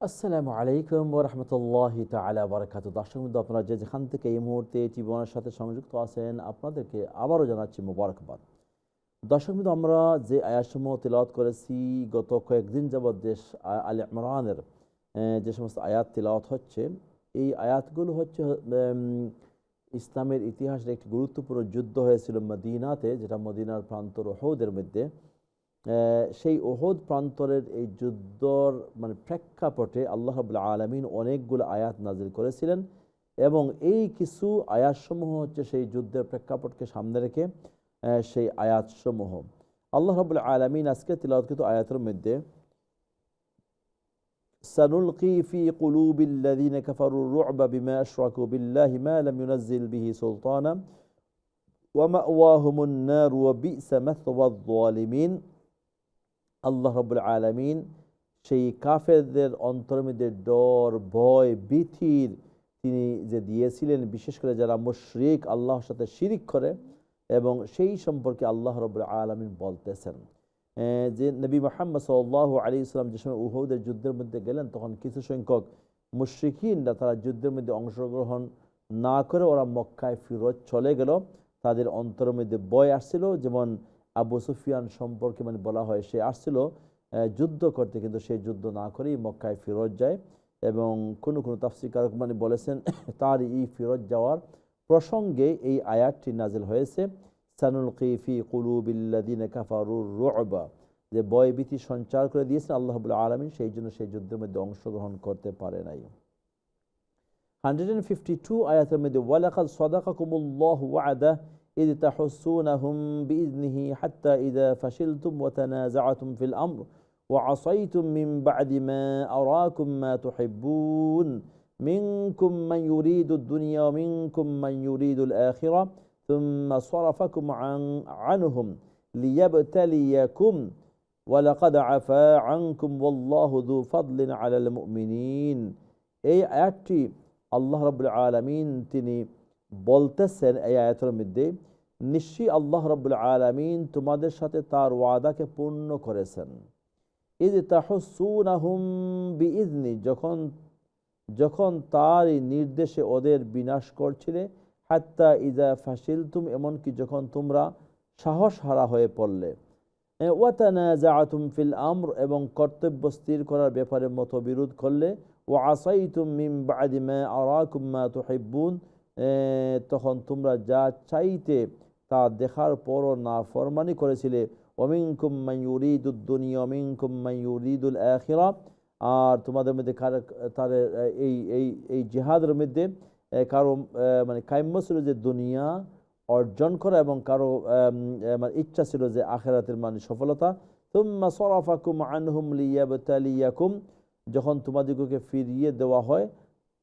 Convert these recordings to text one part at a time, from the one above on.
আসসালামু আলাইকুম ওয়া রাহমাতুল্লাহি তাআলা ওয়া বারাকাতুহু। দর্শক বন্ধু, আপনারা যেখান থেকে এই মুহূর্তে টিভি সাথে সংযুক্ত আছেন, আপনাদেরকে আবারও জানাচ্ছি মোবারকবাদ। দর্শক বন্ধু, আমরা যে আয়াতসমূহ তিলাওয়াত করেছি গত কয়েকদিন যাবৎ, দেশ আলে ইমরানের যে সমস্ত আয়াত তিলাওয়াত হচ্ছে, এই আয়াতগুলো হচ্ছে ইসলামের ইতিহাসের একটি গুরুত্বপূর্ণ যুদ্ধ হয়েছিল মদিনাতে, যেটা মদিনার প্রান্তর উহুদের মধ্যে। সেই উহুদ প্রান্তরের এই যুদ্ধর প্রেক্ষাপটে আল্লাহ রাব্বুল আলামিন অনেকগুলো আয়াত নাজিল করেছিলেন, এবং এই কিছু আয়াতসমূহ হচ্ছে সেই যুদ্ধের প্রেক্ষাপটকে সামনে রেখে সেই আয়াতসমূহ। আল্লাহ রাব্বুল আলামিন আজকে তিলাওয়াতকৃত আয়াতের মধ্যে সানুলকি ফি কুলুবিল্লাযীনা কাফারুর রু'বা বিমা আশরাকু বিল্লাহি মা লাম ইউনাজ্জিল বিহি সুলতানা ওয়া মাওয়াহুমুন নার ওয়া বি'সা মাথওয়ায যালিমিন। আল্লাহ রাব্বুল আলামিন সেই কাফেরদের অন্তরের মধ্যে ডর, ভয়, ভীতির তিনি যে দিয়েছিলেন, বিশেষ করে যারা মুশরিক, আল্লাহর সাথে শিরিক করে, এবং সেই সম্পর্কে আল্লাহ রাব্বুল আলামিন বলতেছেন যে নবী মুহাম্মদ সাল্লাল্লাহু আলাইহি ওয়াসাল্লাম যে সময় উহুদের যুদ্ধের মধ্যে গেলেন, তখন কিছু সংখ্যক মুশরিকিনরা তারা যুদ্ধের মধ্যে অংশগ্রহণ না করে ওরা মক্কায় ফিরত চলে গেল। তাদের অন্তরের মধ্যে ভয় আসছিল, যেমন আবু সুফিয়ান সম্পর্কে বলা হয়, সে আসছিল যুদ্ধ করতে, কিন্তু সে যুদ্ধ না করেই মক্কায় ফিরত যায়। এবং কোনো কোনো তাফসীরকারক বলেছেন তার এই ফিরত যাওয়ার প্রসঙ্গে এই আয়াতটি নাজিল হয়েছে, সানুলকি ফি কুলুবিল্লাযীনা কাফারুর রু'বা, যে ভয়ভীতি সঞ্চার করে দিয়েছেন আল্লাহ রাব্বুল আলামিন, সেই জন্য সেই যুদ্ধের মধ্যে অংশগ্রহণ করতে পারে নাই। 152 আয়াতের মধ্যে ওয়ালাকাদ সাদাকাকুমুল্লাহু ওয়া'দাহু إذ تحسونهم بإذنه حتى إذا فشلتم وتنازعتم في الأمر وعصيتم من بعد ما أراكم ما تحبون منكم من يريد الدنيا ومنكم من يريد الآخرة ثم صرفكم عنهم ليبتليكم ولقد عفا عنكم والله ذو فضل على المؤمنين। এই আয়াতটি আল্লাহ রাব্বুল আলামিন তিনি বলতেছেন এই আয়াতের মধ্যে, নিশ্চয়ই আল্লাহ রাব্বুল আলামিন তোমাদের সাথে তার ওয়াদাকে পূর্ণ করেছেন। ইয তাহুসসুনাহুম বিইযনি, যখন তার নির্দেশে ওদের বিনাশ করছিলে, হাত্তা ইযা ফাশিলতুম, এমনকি যখন তোমরা সাহস হারা হয়ে পড়লে, ওয়া তানাযাআতুম ফিল আমর, এবং কর্তব্য স্থির করার ব্যাপারে মতবিরোধ করলে, ওয়া আসাইতুম মিন বা'দি মা আরাকুম মা তুহিব্বুন, তখন তোমরা যা চাইতে তা দেখার পরও নাফরমানি করেছিলে, ওমিনকুম মান ইউরিদুদ দুনিয়া ওমিনকুম মান ইউরিদুল আখিরা, আর তোমাদের মধ্যে এই এই এই জিহাদের মধ্যে কারো কাম্য ছিল যে দুনিয়া অর্জন করা, এবং কারো ইচ্ছা ছিল যে আখিরাতের সফলতা। তুম্মা সরাফাকুম আনহুম লিয়াবতালিয়াকুম, যখন তোমাদেরকে ফিরিয়ে দেওয়া হয়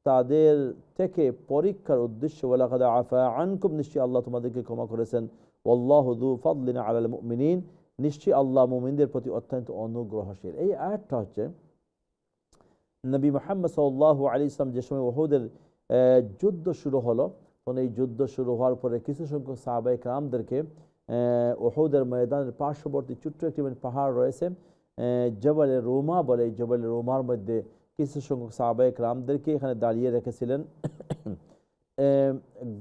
তাদের থেকে পরীক্ষার উদ্দেশ্যে, ওয়ালাকাদ আফা আনকুম, নিশ্চয়ই আল্লাহ তোমাদেরকে ক্ষমা করেছেন, ওয়াল্লাহু যু ফাদলিন আলাল মুমিনিন, নিশ্চয়ই আল্লাহ মুমিনদের প্রতি অত্যন্ত অনুগ্রহশীল। এই আয়াতটা হচ্ছে নবী মুহাম্মদ সাল্লাল্লাহু আলাইহি ওয়াসাল্লাম যে সময় উহুদের যুদ্ধ শুরু হলো, তখন এই যুদ্ধ শুরু হওয়ার পরে কিছু সংখ্যক সাহাবায়ে কেরামদেরকে উহুদের ময়দানের পার্শ্ববর্তী ছোট্ট একটি পাহাড় রয়েছে, জবালে রুমা বলে, এই জবালে রুমার মধ্যে কিছু সংখ্যক সাহাবায়ে কেরামদেরকে এখানে দাঁড়িয়ে রেখেছিলেন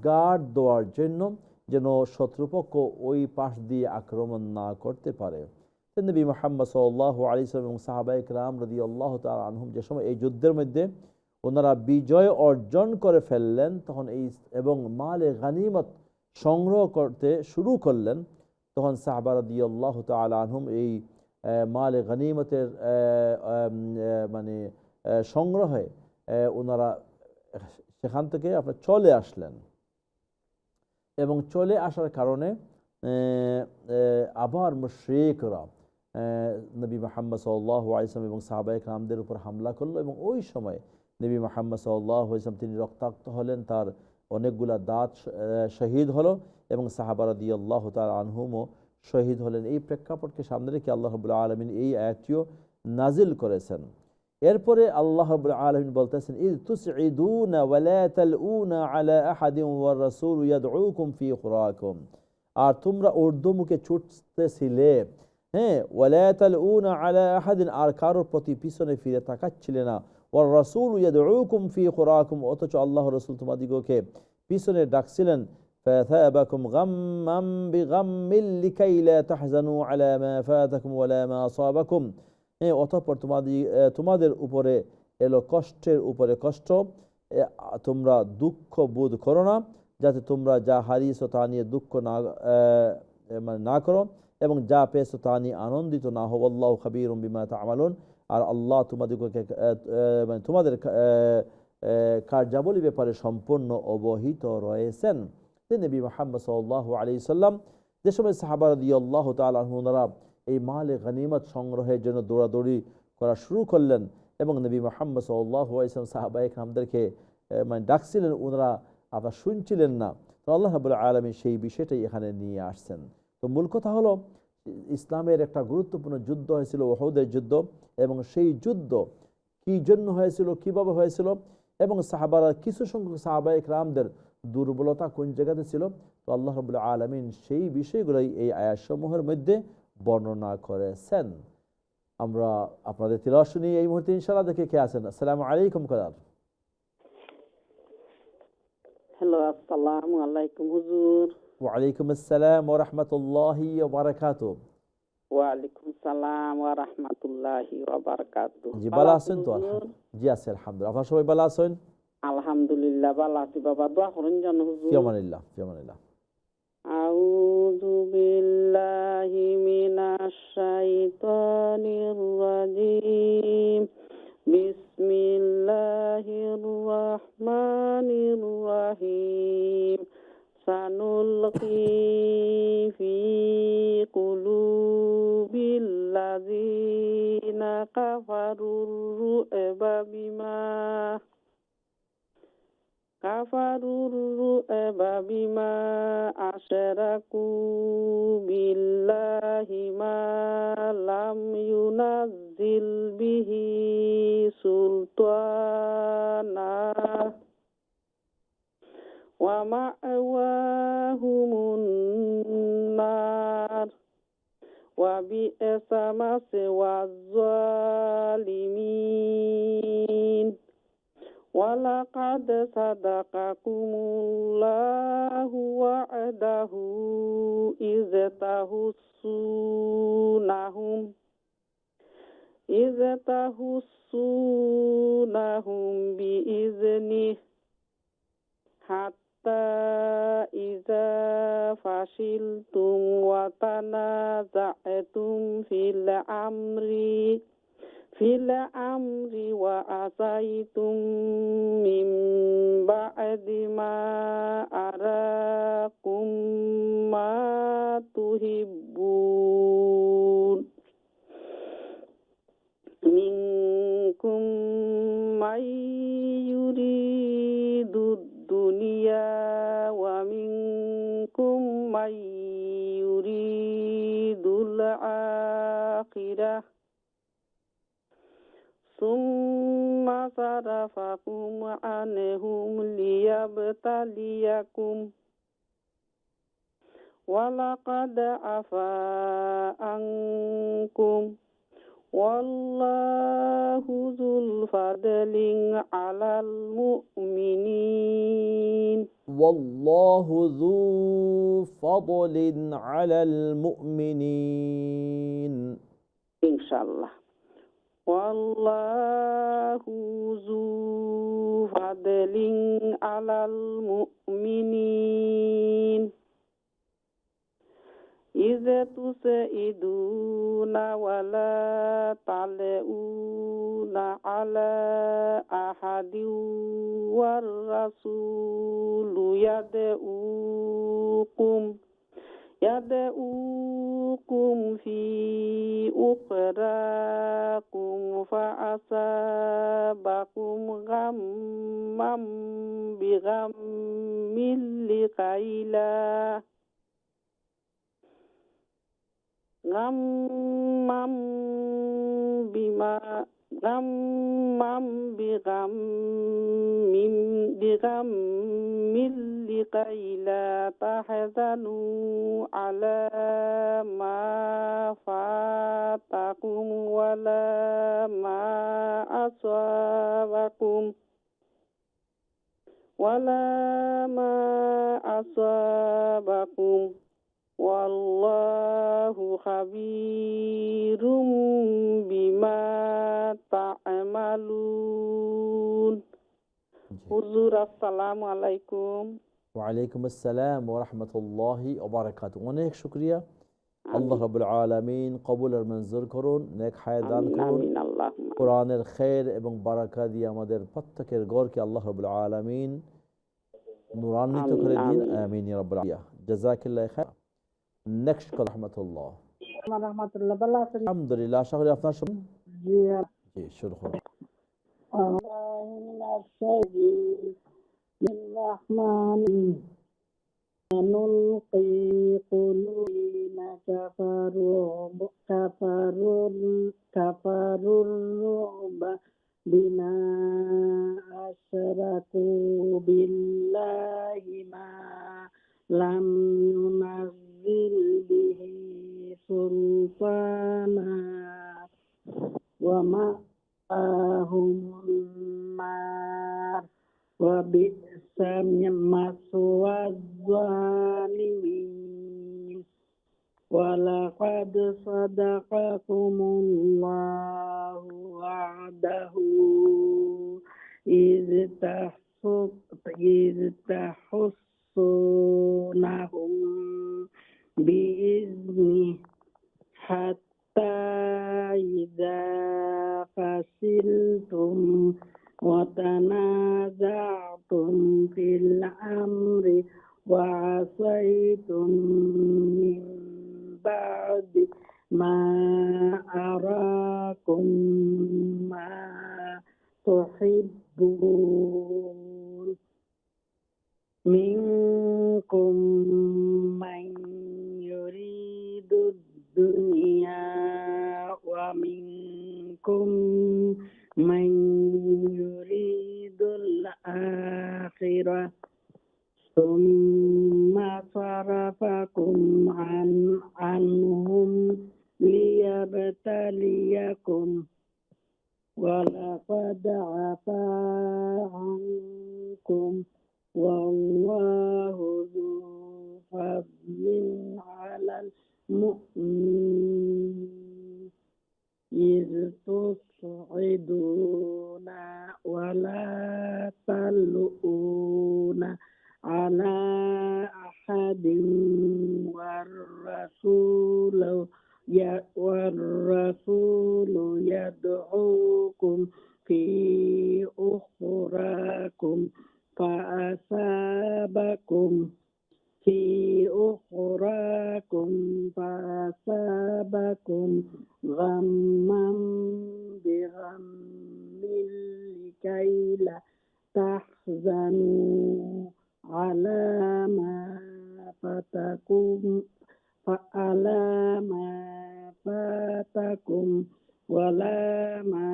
গার্ড দেওয়ার জন্য, যেন শত্রুপক্ষ ওই পাশ দিয়ে আক্রমণ না করতে পারে। নবী মুহাম্মদ সাল্লাল্লাহু আলাইহি ওয়াসাল্লাম এবং সাহাবায়ে কেরাম রাদিয়াল্লাহু তাআলা আনহুম যে সময় এই যুদ্ধের মধ্যে ওনারা বিজয় অর্জন করে ফেললেন, তখন এবং মালে গানিমত সংগ্রহ করতে শুরু করলেন, তখন সাহাবা রাদিয়াল্লাহু তাআলা আনহুম এই মালে গানিমতের সংগ্রহে ওনারা সেখান থেকে চলে আসলেন, এবং চলে আসার কারণে আবার মুশরিকরা নবী মুহাম্মদ সাল্লাল্লাহু আলাইহি ওয়াসাল্লাম এবং সাহাবায়ে কেরামদের উপর হামলা করলো, এবং ওই সময় নবী মুহাম্মদ সাল্লাল্লাহু আলাইহি ওয়াসাল্লাম তিনি রক্তাক্ত হলেন, তার অনেকগুলা দাঁত শহীদ হলো, এবং সাহাবা রাদিয়াল্লাহু তাআলা আনহুমও শহীদ হলেন। এই প্রেক্ষাপটকে সামনে রেখে আল্লাহ রাব্বুল আলামিন এই আয়াতটিও নাজিল করেছেন। এরপরে আল্লাহ রাব্বুল আলামিন বলতেছেন, ইয তুসঈদুনা ওয়া লা তালউনা আলা আহাদিন ওয়ার রাসূল ইয়াদউকুম ফি খুরাকুম, আর তোমরা ঊর্ধ্বমুখে ছুটতেছিলে, ওয়ালা তালউনা আলা আহাদিন, আর কারোর প্রতি পিছনে ফিরে তাকাচ্ছিলে না, ওয়ার রাসূলু ইয়াদউকুম ফি খুরাকুম, অথচ আল্লাহ রাসূল তোমাদিগকে পিছনে ডাকছিলেন, ফাযাবাকুম গাম্মাম বিগাম্মিল লিকাই লা তাহজানু আলা মা ফাতাকুম ওয়ালা মা আসাবাকুম, অতঃপর তোমাদের উপরে এলো কষ্টের উপরে কষ্ট, তোমরা দুঃখ বোধ করো না, যাতে তোমরা যা হারিয়েছো তা নিয়ে দুঃখ না করো, এবং যা পেয়েছো তা নিয়ে আনন্দিত না হও। আল্লাহু খাবীরুম বিমা তা'মালুন, আর আল্লাহ তোমাদেরকে তোমাদের কার্যাবলী ব্যাপারে সম্পূর্ণ অবহিত রয়েছেন। নবী মুহাম্মদ সাল্লাল্লাহু আলাইহি সাল্লাম যে সময় সাহাবা রাদিয়াল্লাহু তাআলা আনহুরা এই মালে গনিমত সংগ্রহের জন্য দৌড়াদৌড়ি করা শুরু করলেন, এবং নবী মুহাম্মদ সাল্লাল্লাহু আলাইহি সাল্লাম সাহাবায়ে কেরামদেরকে ডাকছিলেন, ওনারা আবার শুনছিলেন না। তো আল্লাহ রাব্বুল আলামিন সেই বিষয়টাই এখানে নিয়ে আসছেন। তো মূল কথা হলো, ইসলামের একটা গুরুত্বপূর্ণ যুদ্ধ হয়েছিল উহুদের যুদ্ধ, এবং সেই যুদ্ধ কি জন্য হয়েছিল, কিভাবে হয়েছিল, এবং সাহাবারা কিছু সংখ্যক সাহাবায়ে কেরামদের দুর্বলতা কোন জায়গাতে ছিল। তো আল্লাহ রাব্বুল আলামিন সেই বিষয়গুলোই এই আয়াতসমূহের মধ্যে বর্ণনা করেছেন। আমরা আপনাদের তিলাওয়াত শুনি এই মুহূর্তে ইনশাআল্লাহ। দেখে কে আছেন? আসসালামু আলাইকুম কাদার। হ্যালো, আসসালামু আলাইকুম হুজুর। ওয়ালাইকুম আসসালাম ওয়া রাহমাতুল্লাহি ওয়া বারাকাতুহু। ওয়ালাইকুম সালাম ওয়া রাহমাতুল্লাহি ওয়া বারাকাতুহু। জি, ভালো আছেন তো? জি আছি আলহামদুলিল্লাহ। আপনারা সবাই ভালো আছেন? আলহামদুলিল্লাহ ভালো আছি বাবা, দোয়া করেন যেন হুজুর। ফি আমানিল্লাহ, ফি আমানিল্লাহ। আউযু বিল্লাহি মিনাশ শাইতানির রাজিম। বিসমিল্লাহির রাহমানির রাহিম। সানুলকি ফি কুলুবিল্লাযিনা কাফারুর রু'বা বিমা আশরাকু বিল্লাহি মা লাম ইউনাজ্জিল বিহি সুলতানা ওয়া মা'ওয়াহুমুন নার ওয়া বি'সা মাসওয়াজ জালিমিন। ওয়ালাকাদ সাদাকাকুমুল্লাহু ওয়া'দাহু ইয তাহুসসুনাহুম বিইযনিহি হাত্তা ইযা ফাশিলতুম ওয়া তানাযা'তুম ফিল আমরি ওয়া আসাইতুম মিন বা'দি মা আরাকুম মা তুহিব্বুন মিনকুম মাই ইউরিদুদ দুনিয়া ওয়া মিনকুম মাই ইউরিদুল আখিরাহ সুম্মা সারাফাকুম আনহুম লিয়াবতালিয়াকুম ওয়ালাকাদ আফা আনকুম ওয়াল্লাহু যুল ফাদলিন আলাল মুমিনিন। ওয়াল্লাহু যু ফাদলিন আলাল মুমিনিন। ইনশাআল্লাহ। ওয়াল্লাহু যু ফাদলিন আলাল মুমিনিন। ইযা তুসাইদুনা ওয়ালা তালউনা আলা আহাদিন ওয়ার রাসূলু ইয়াদউকুম ফি উখরাকুম ফাআসাবাকুম গাম্মাম বিগাম্মিল লিকাইলা গাম্মাম বিগাম্মিল লিকাইলা তাহজানু আলা মা ফাতাকুম ওয়ালা মা أصابكم والله خبير بما تعملون. হুজুর আসসালামু আলাইকুম। ওয়ালাইকুম আসসালাম ওয়া রাহমাতুল্লাহি ওয়া বারাকাতুহু। অনেক শুকরিয়া। আল্লাহ রাব্বুল আলামিন কবুল আর মঞ্জুর করুন, নেক হায়াত দান আমিন করুন, আমিন আল্লাহুম্মা কোরআনের খের এবং বারাকা দিয়ে আমাদের প্রত্যেকের ঘরকে আল্লাহ রাব্বুল আলামিন নূরান্বিত আমিন করে দিন। আমিন। আমিন ইয়া রাব্বাল আলামিন। জাযাকাল্লাহু খাইর। নেক্সট কল রাহমাতুল্লাহ। রহমতুল্লাহ ভালো আছেন? আলহামদুলিল্লাহ, আশা করি আপনার সব জি জি শুরু করুন। نلقي قلوبنا كفروا الرعب بما أشركوا بالله ما لم ينزل به سلطانا ومأواهم النار وبئس مثوى الظالمين. ولقد صدقكم الله وعده إذ تحسونهم بإذنه حتى إذا فشلتم وتنازعتم في الأمر وعصيتم من بعد ما أراكم ما تحبون منكم من يريد الدنيا ومنكم من يريد الآخرة ثم صرفكم عنهم ليبتليكم ولقد عفا عنكم والله ذو فضل على المؤمنين إذ تصعدون ولا تلؤون على أحد والرسول يدعوكم في أخراكم فأصابكم غما بغم لكي لا تحزنوا على ما فاتكم ولا ما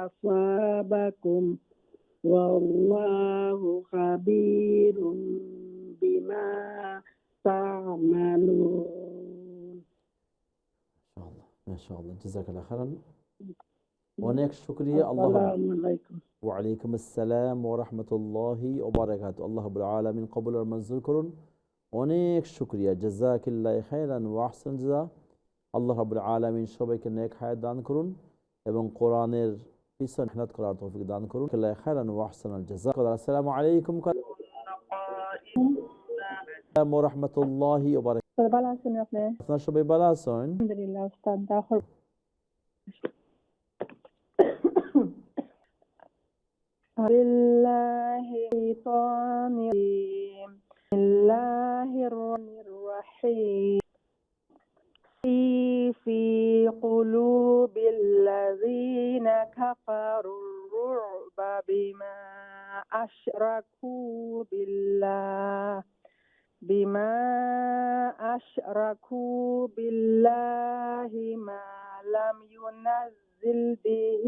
أصابكم والله خبير بما تعملون. মাশাআল্লাহ, জাযাকাল্লাহু খাইরান। অনেক শুকরিয়া। আসসালামু আলাইকুম। ওয়ালাইকুম আসসালাম ওয়া রাহমাতুল্লাহি ওয়া বারাকাতুহু। আল্লাহ রাব্বুল আলামিন কবুল আর মঞ্জুর করুন। অনেক শুকরিয়া। জাযাকাল্লাহু খাইরান ওয়া আহসান জাযা। আল্লাহ রাব্বুল আলামিন সবাইকে নেক হায়াত দান করুন এবং কোরআনের পিছনে মেহনত করার তৌফিক দান করুন। জাযাকাল্লাহু খাইরান ওয়া আহসানাল জাযা। আসসালামু আলাইকুম ওয়া রাহমাতুল্লাহি ওয়া বারাকাতুহু। ভালো আছেন আপনি? আপনারা সবাই ভালো আছেন? আলহামদুলিল্লাহ উস্তাদ। بسم الله الرحمن الرحيم. في قلوب الذين كفروا الرعب بما أشركوا بالله ما لم ينزل به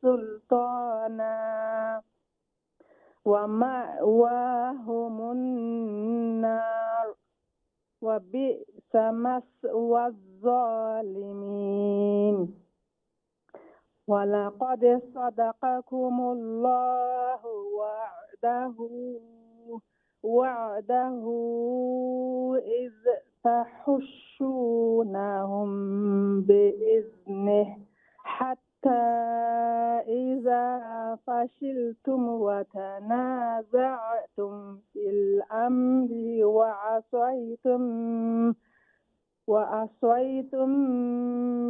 سلطانا ومأواهم النار وبئس مثوى الظالمين. ولقد صدقكم الله وعده إذ تحشونهم بإذنه حتى إذا فشلتم وتنازعتم في الأمر وعصيتم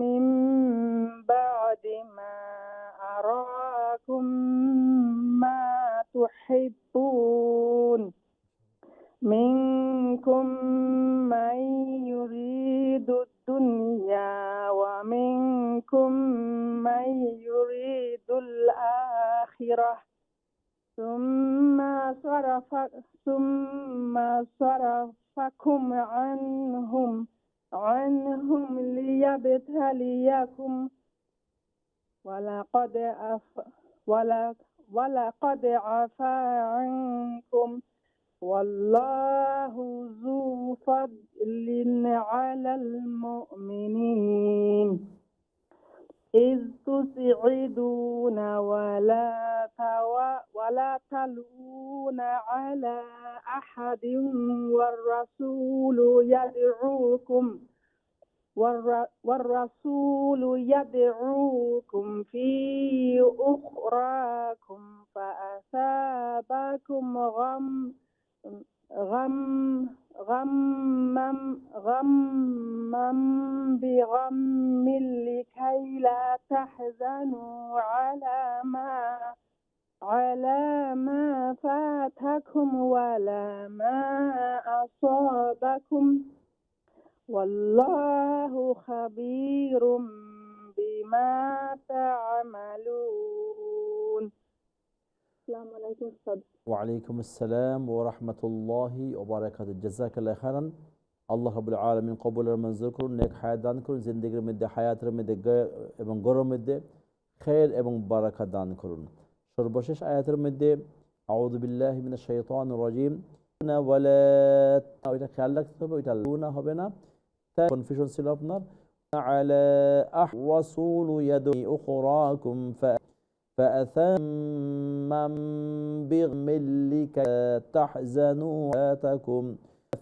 من بعد ما أراكم ما تحبون منكم من يريد الدنيا ومنكم من يريد الآخرة ثم صرفكم عنهم ليبتليكم ولقد عفا عنكم والله ذو فضل على المؤمنين إذ تسعدون ولا تلوون على أحد والرسول يدعوكم في أخراكم فأصابكم غما بغم لكي لا تحزنوا على ما فاتكم ولا ما أصابكم والله خبير بما تعملون. السلام عليكم أستاذ. وعليكم السلام ورحمة الله وبركاته. جزاك الله خيرا। আল্লাহ রাব্বুল আলামিন কবুলের মঞ্জুর করুন, নেক হায়াত দান করুন, জিন্দেগির মধ্যে হায়াতের মধ্যে এবং গৌরবের মধ্যে খের এবং বারাকাত দান করুন। সর্বশেষ আয়াতের মধ্যে আউযু বিল্লাহি মিনাশ শাইতানির রাজিম ওয়ালা, ওইটা খেয়াল রাখতে হবে, ওইটা লুনা হবে না, কনফিউশন ছিল আপনার। আলা রাসূলু ইয়াদু উখরাকুম فأثمًا بغم لكي تحزنوا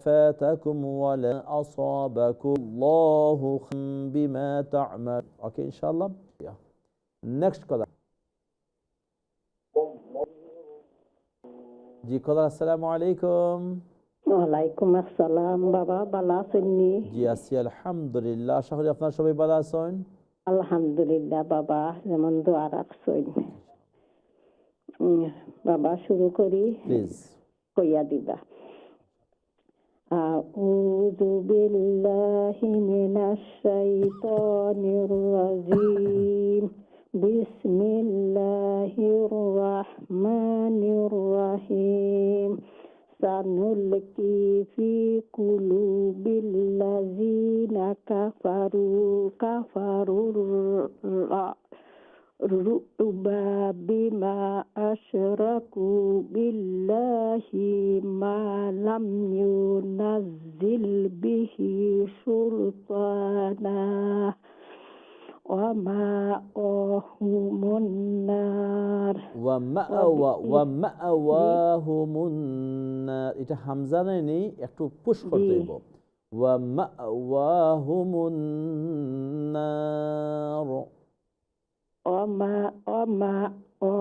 فاتكم ولا أصابكم الله بما تعمل. Okay, inshallah. Yeah. Next caller. জি caller, আসসালামু আলাইকুম। ওয়ালাইকুম আসসালাম। বাবা ভালো আছেননি? জি আছি আলহামদুলিল্লাহ। আশা করি আপনারা সবাই ভালো আছেন। আলহামদুলিল্লাহ বাবা, যেমন দোয়া রাখছেন। বাবা শুরু করি, প্লিজ কইয়া দিবা। আউযু বিল্লাহি মিনাশ শাইতানির রাজিম। বিসমিল্লাহির রাহমানির রাহিম। সানুলকি ফি কুলুবিল্লাযিনা কাফারুর রুবা বিমা আশরাকু বিল্লাহি মা লাম ইউনাজ্জিল বিহি সুলতানা ওয়া মা'ওয়াহুমুন নার ওয়া মা'ওয়াহুমুন নার। এটা হামজা নেই, একটু পুশ করতে হইব। ওয়া মা'ওয়াহুমুন নার ওয়া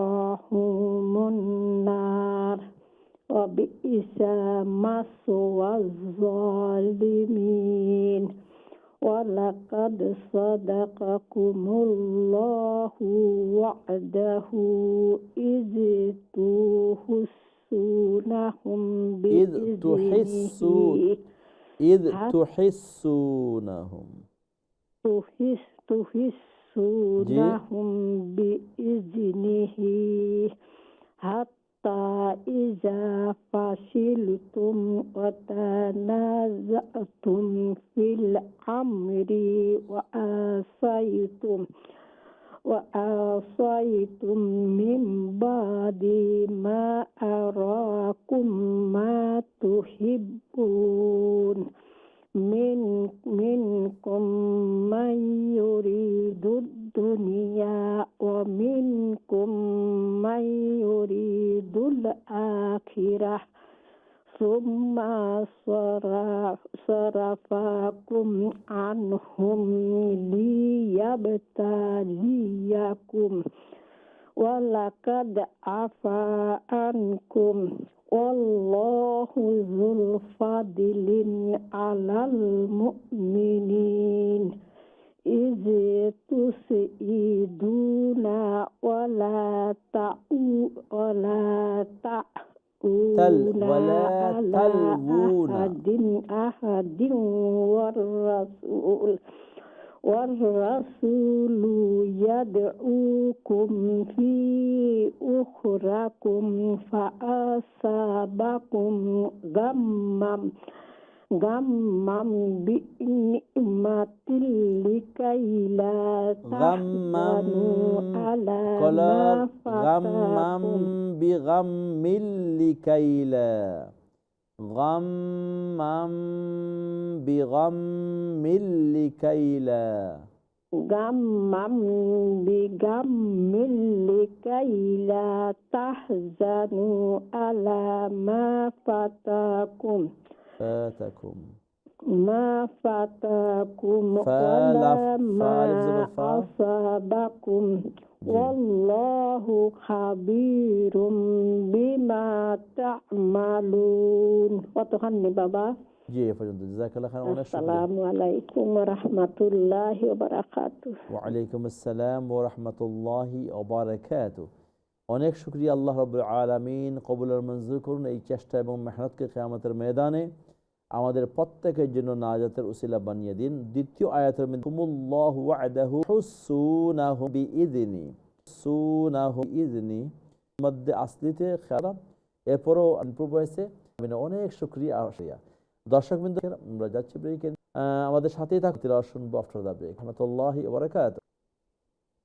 মা'ওয়াহুমুন নার ওয়া বি'সা মাসওয়াজ যালিমিন। ولقد صدقكم الله وعده إذ تحسونهم بإذنه حتى إذا فشلتم وتنازعتم في الأمر وعصيتم من بعد ما أراكم ما تحبون منكم من يريد الدنيا ومنكم من يريد الآخرة ثم صرفكم عنهم ليبتليكم ولقد عفا عنكم والله ذو الفضل على المؤمنين إذ تسعدون ولا تأوون على أحد والرسول يدعوكم في أخراكم فأصابكم غما بنعمة لكي لا تحزنوا على ما فاتكم بغم لكي لا غما بغم لكي لا غما بغم لكي لا تحزنوا على ما فاتكم ولا ما أصابكم والله خبير بما تعملون وتهني بابا জি এ পর্যন্ত জাযাকাল্লাহ খাইরান অনেক শুকরিয়া আসসালামু আলাইকুম ওয়া রাহমাতুল্লাহি ওয়া বারাকাতুহু ওয়া আলাইকুম আসসালাম ওয়া রাহমাতুল্লাহি ওয়া বারাকাতুহু অনেক শুকরিয়া আল্লাহ রাব্বুল আলামিন কবুল আর মঞ্জুর করুন এই চেষ্টা এবং মেহনতকে কিয়ামতের ময়দানে আমাদের প্রত্যেকের জন্য নাজাতের উসিলা বানিয়ে দিন দ্বিতীয় আয়াতের মধ্যে কুমুল্লাহু ওয়া'দাহু হুসুনাহু বিইذনি মধ্যে আসলিতে খেয়াল এরপরও ইমপ্রুভ হয়েছে অনেক শুকরিয়া দর্শকবৃন্দ আমরা যাচ্ছি ব্রেকে আমাদের সাথেই থাকুন শুনবো আফটার দ্য ব্রেক রাহমাতুল্লাহি ওয়া বারাকাতুহু